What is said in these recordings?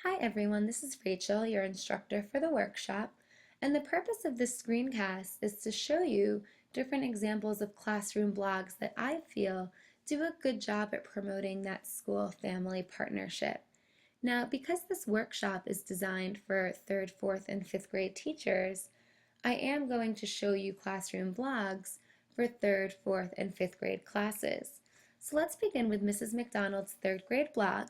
Hi everyone, this is Rachel, your instructor for the workshop, and the purpose of this screencast is to show you different examples of classroom blogs that I feel do a good job at promoting that school-family partnership. Now, because this workshop is designed for 3rd, 4th, and 5th grade teachers, I am going to show you classroom blogs for 3rd, 4th, and 5th grade classes. So let's begin with Mrs. McDonald's 3rd grade blog.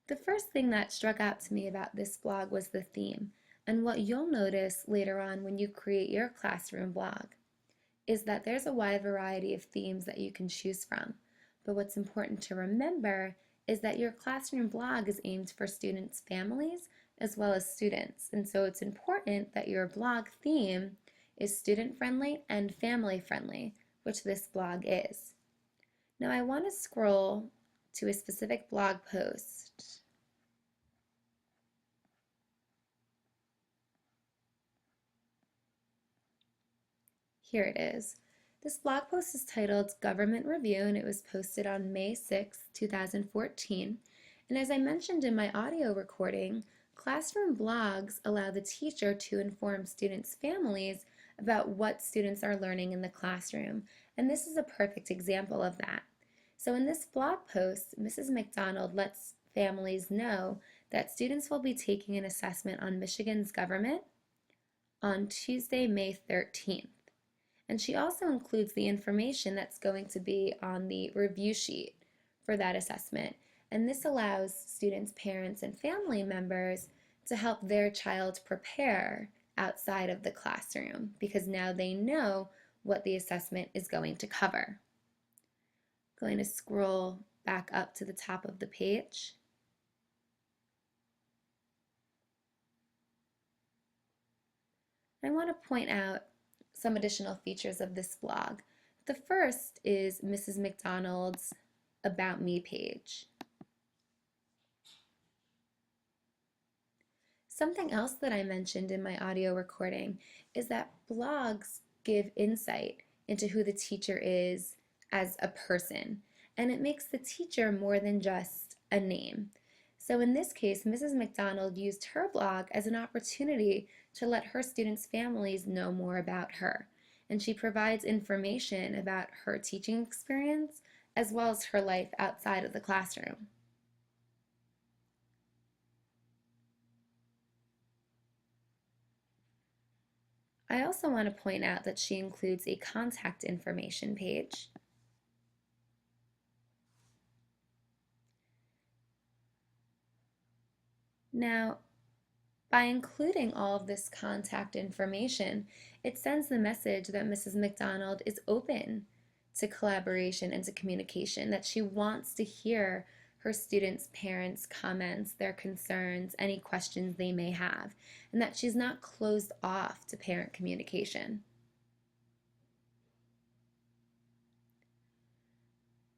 The first thing that struck out to me about this blog was the theme, and what you'll notice later on when you create your classroom blog is that there's a wide variety of themes that you can choose from. But what's important to remember is that your classroom blog is aimed for students' families as well as students, and so it's important that your blog theme is student-friendly and family-friendly, which this blog is. Now I want to scroll to a specific blog post. Here it is. This blog post is titled Government Review and it was posted on May 6, 2014. And as I mentioned in my audio recording, classroom blogs allow the teacher to inform students' families about what students are learning in the classroom. And this is a perfect example of that. So in this blog post, Mrs. McDonald lets families know that students will be taking an assessment on Michigan's government on Tuesday, May 13th. And she also includes the information that's going to be on the review sheet for that assessment. And this allows students, parents, and family members to help their child prepare outside of the classroom because now they know what the assessment is going to cover. I'm going to scroll back up to the top of the page. I want to point out some additional features of this blog. The first is Mrs. McDonald's About Me page. Something else that I mentioned in my audio recording is that blogs give insight into who the teacher is as a person, and it makes the teacher more than just a name. So in this case, Mrs. McDonald used her blog as an opportunity to let her students' families know more about her. And she provides information about her teaching experience as well as her life outside of the classroom. I also want to point out that she includes a contact information page. Now, by including all of this contact information, it sends the message that Mrs. McDonald is open to collaboration and to communication, that she wants to hear her students' parents' comments, their concerns, any questions they may have, and that she's not closed off to parent communication.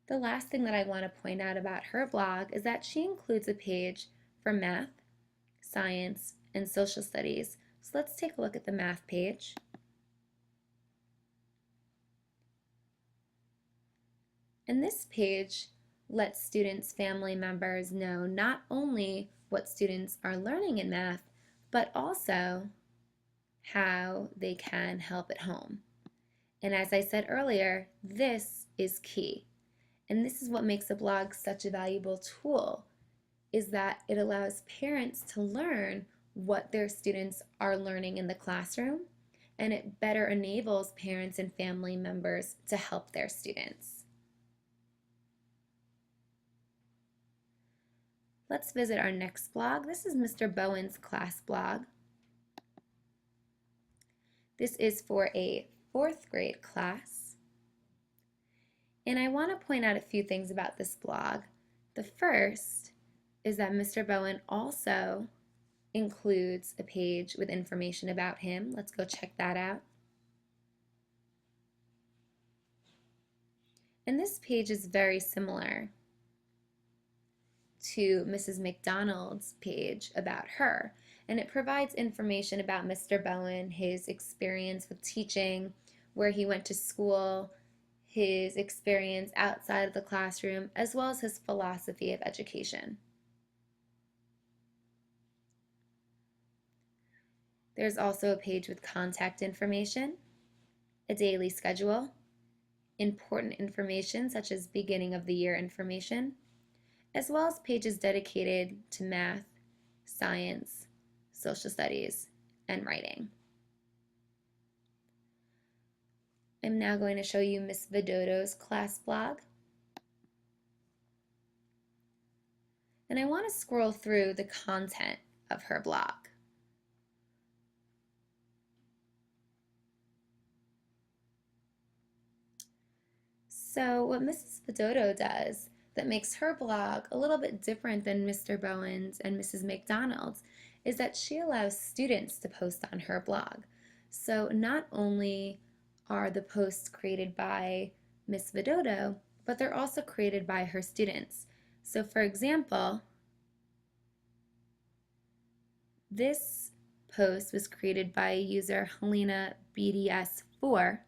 The last thing that I want to point out about her blog is that she includes a page for math, science, and social studies. So let's take a look at the math page. And this page lets students' family members know not only what students are learning in math, but also how they can help at home. And as I said earlier, this is key. And this is what makes a blog such a valuable tool, is that it allows parents to learn what their students are learning in the classroom, and it better enables parents and family members to help their students. Let's visit our next blog. This is Mr. Bowen's class blog. This is for a 4th grade class. And I want to point out a few things about this blog. The first is that Mr. Bowen also includes a page with information about him. Let's go check that out. And this page is very similar to Mrs. McDonald's page about her. And it provides information about Mr. Bowen, his experience with teaching, where he went to school, his experience outside of the classroom, as well as his philosophy of education. There's also a page with contact information, a daily schedule, important information such as beginning of the year information, as well as pages dedicated to math, science, social studies, and writing. I'm now going to show you Miss Vidodo's class blog. And I want to scroll through the content of her blog. So what Mrs. Vidodo does that makes her blog a little bit different than Mr. Bowen's and Mrs. McDonald's is that she allows students to post on her blog. So not only are the posts created by Miss Vidodo, but they're also created by her students. So for example, this post was created by user Helena BDS4,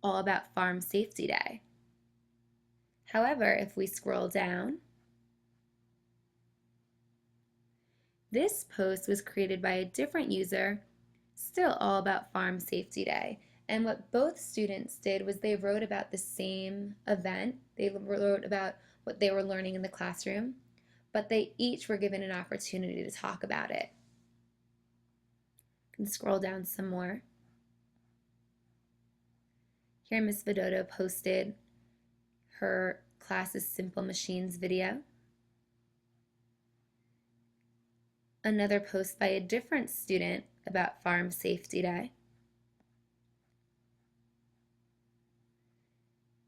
all about Farm Safety Day. However, if we scroll down, this post was created by a different user, still all about Farm Safety Day. And what both students did was they wrote about the same event. They wrote about what they were learning in the classroom, but they each were given an opportunity to talk about it. You can scroll down some more. Here Ms. Vidodo posted her class's Simple Machines video. Another post by a different student about Farm Safety Day.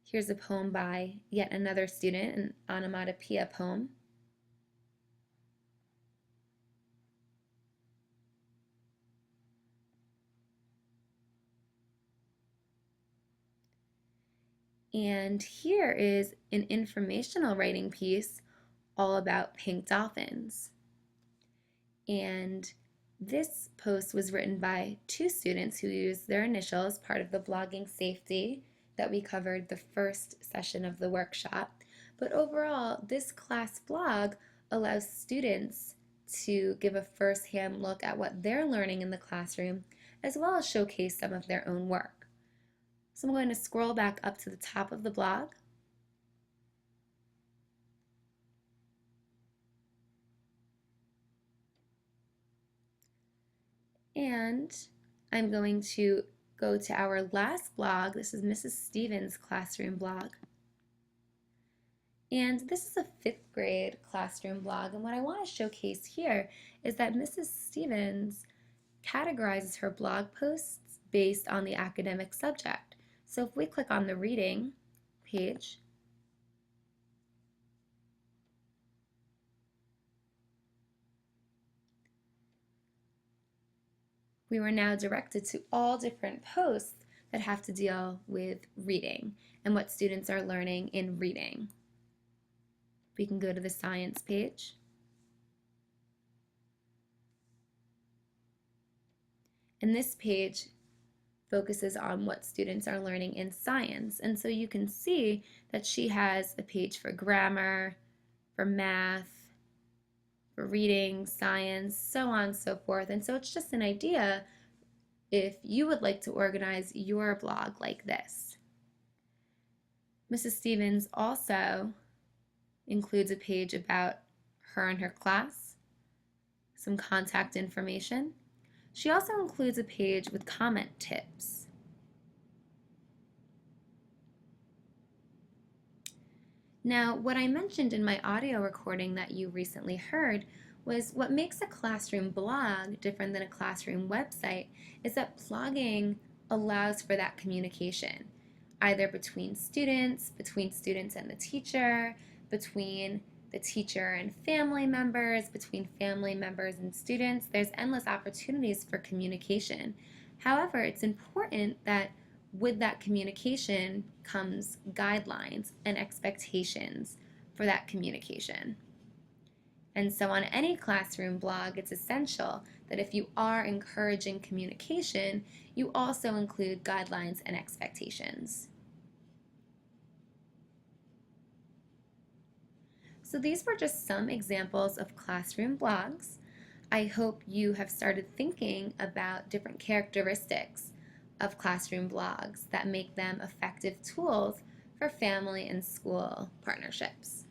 Here's a poem by yet another student, an onomatopoeia poem. And here is an informational writing piece all about pink dolphins. And this post was written by two students who used their initials, part of the blogging safety that we covered the first session of the workshop. But overall, this class blog allows students to give a first-hand look at what they're learning in the classroom, as well as showcase some of their own work. So I'm going to scroll back up to the top of the blog. And I'm going to go to our last blog. This is Mrs. Stevens' classroom blog. And this is a 5th grade classroom blog. And what I want to showcase here is that Mrs. Stevens categorizes her blog posts based on the academic subject. So if we click on the reading page, we were now directed to all different posts that have to deal with reading and what students are learning in reading. We can go to the science page. And this page focuses on what students are learning in science. And so you can see that she has a page for grammar, for math, for reading, science, so on and so forth. And so it's just an idea if you would like to organize your blog like this. Mrs. Stevens also includes a page about her and her class, some contact information. She also includes a page with comment tips. Now, what I mentioned in my audio recording that you recently heard was what makes a classroom blog different than a classroom website is that blogging allows for that communication, either between students and the teacher, between the teacher and family members, between family members and students. There's endless opportunities for communication. However, it's important that with that communication comes guidelines and expectations for that communication. And so on any classroom blog, it's essential that if you are encouraging communication, you also include guidelines and expectations. So these were just some examples of classroom blogs. I hope you have started thinking about different characteristics of classroom blogs that make them effective tools for family and school partnerships.